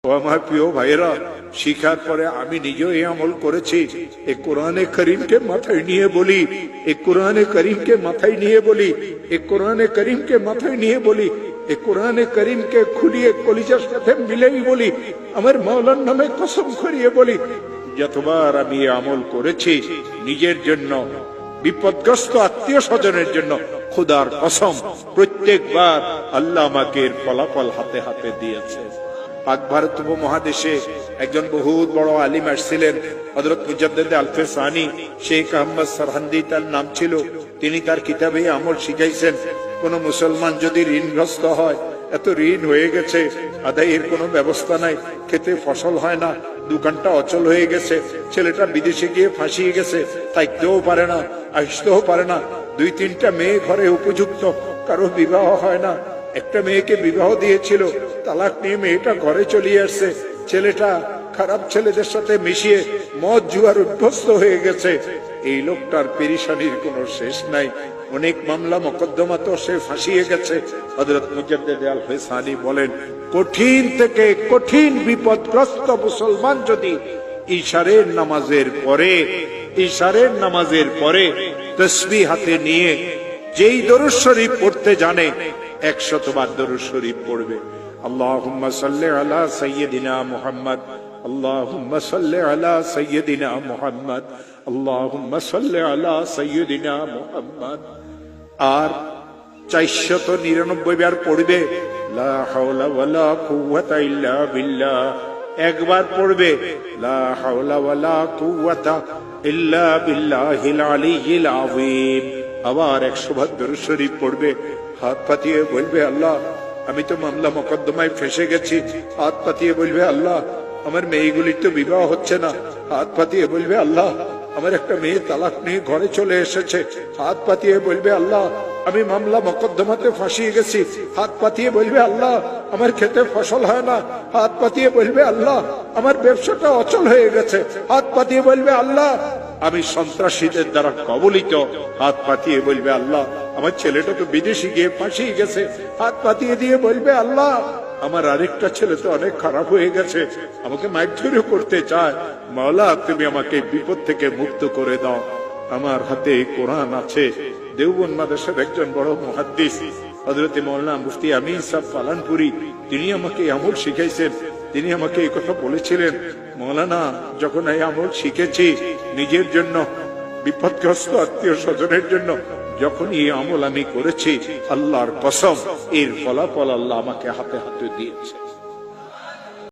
ও আমার প্রিয় ভাইয়েরা, শিখার পরে আমি নিজেও এই আমল করেছি। এই কোরআনে করিমকে মাথায় নিয়ে বলি, এই কোরআনে করিমকে মাথায় নিয়ে বলি, এই কোরআনে করিমকে মাথায় নিয়ে বলি, এই কোরআনে করিমকে খুলিয়ে কলিজার সাথে মিলেই বলি, আমার মাওলার নামে কসম করিয়ে বলি, যতবার আমি আমল করেছি নিজের জন্য, বিপদগ্রস্ত আত্মীয় স্বজনের জন্য, খুদার কসম প্রত্যেকবার আল্লাহ আমাকে এর ফলাফল হাতে হাতে দিয়েছে। পাক ভারত উপমহাদেশে একজন বহুত বড় আলিম আসছিলেন, হযরত মুজাদ্দিদ আলফে সানি শেখ আহমদ সরহান্দি তার নাম ছিল। তিনি তার কিতাবে আমল শিখাইছেন, কোন মুসলমান যদি ঋণগ্রস্ত হয়, এত ঋণ হয়ে গেছে, আদায়ের কোনো ব্যবস্থা নাই, খেতে ফসল হয় না, দোকানটা অচল হয়ে গেছে, ছেলেটা বিদেশে গিয়ে ফাঁসিয়ে গেছে, থাকতেও পারে না, আসতেও পারে না, 2-3টা মেয়ে ঘরে উপযুক্ত, কারো বিবাহ হয় না, একটা মেয়েকে বিবাহ দিয়েছিল, তালাক নিয়ে মেয়েটা ঘরে চলে আসছে, ছেলেটা খারাপ ছেলেদের সাথে মিশিয়ে মদ জুয়ার অভ্যস্ত হয়ে গেছে। এই লোকটার পেরেশানির কোনো শেষ নাই, অনেক মামলা মোকদ্দমা তো সে ফাঁসিয়ে গেছে। হযরত মুজাদ্দিদ আলফে সানি বলেন, কঠিন থেকে কঠিন বিপদগ্রস্ত মুসলমান যদি ইশারের নামাজের পরে তাসবিহ হাতে নিয়ে যেই দরুদ শরীফ পড়তে জানে, 100 বার দরুদ শরীফ পড়বে। আল্লাহুম্মা সাল্লি আলা সাইয়্যিদিনা মুহাম্মদ, আল্লাহুম্মা সাল্লি আলা সাইয়্যিদিনা মুহাম্মদ, আল্লাহুম্মা সাল্লি আলা সাইয়্যিদিনা মুহাম্মদ। আর 499 বার পড়বে লা হাওলা ওয়ালা কুওয়াতা ইল্লা বিল্লাহ। একবার পড়বে লা হাওলা ওয়ালা কুওয়াতা ইল্লা বিল্লাহিল আলিয়্যিল আযীম। আবার 100 বার দরুদ শরীফ পড়বে, হাত পাতিয়ে বলবে, আল্লাহ আমি তো মামলা মোকদ্দমায় ফেঁসে গেছি। হাত পাতিয়ে বলবে, আল্লাহ আমার মেয়েগুলির তো বিবাহ হচ্ছে না। হাত পাতিয়ে বলবে, আল্লাহ আমার একটা মেয়ে তালাক নিয়ে ঘরে চলে এসেছে। হাত পাতিয়ে বলবে, আল্লাহ আমি মামলা মোকদ্দমাতে ফাঁসিয়ে গেছি। হাত পাতিয়ে বলবে, আল্লাহ আমার খেতে ফসল হয় না। হাত পাতিয়ে বলবে, আল্লাহ আমার ব্যবসাটা অচল হয়ে গেছে। হাত পাতিয়ে বলবে, আল্লাহ আমি সন্ত্রাসীদের দ্বারা কবলিত। হাত পাতিয়ে বলবে, আল্লাহ আমার ছেলেটা তো বিদেশে গিয়ে ফাঁসিয়ে গেছে। হাত পাতিয়ে দিয়ে বলবে, আল্লাহ আমার আরেকটা ছেলে তো অনেক খারাপ হয়ে গেছে, আমাকে মারধর করতে চায়। মাওলা তুমি আমাকে বিপদ থেকে মুক্ত করে দাও। আমার হাতে কোরআন আছে। দেওবন্দ মাদ্রাসার একজন বড় মুহাদ্দিস হযরত মাওলানা মুফতি আমিন সাহেব পালানপুরি, তিনি আমাকে আমল শিখাইছেন। তিনি আমাকে এই কথা বলেছিলেন, মাওলানা যখন এই আমল শিখেছি নিজের জন্য, বিপদগ্রস্ত আত্মীয় স্বজনের জন্য, যখন এই আমল আমি করেছি, আল্লাহর কসম এর ফলাফল আল্লাহ আমাকে হাতে হাতে দিয়েছে।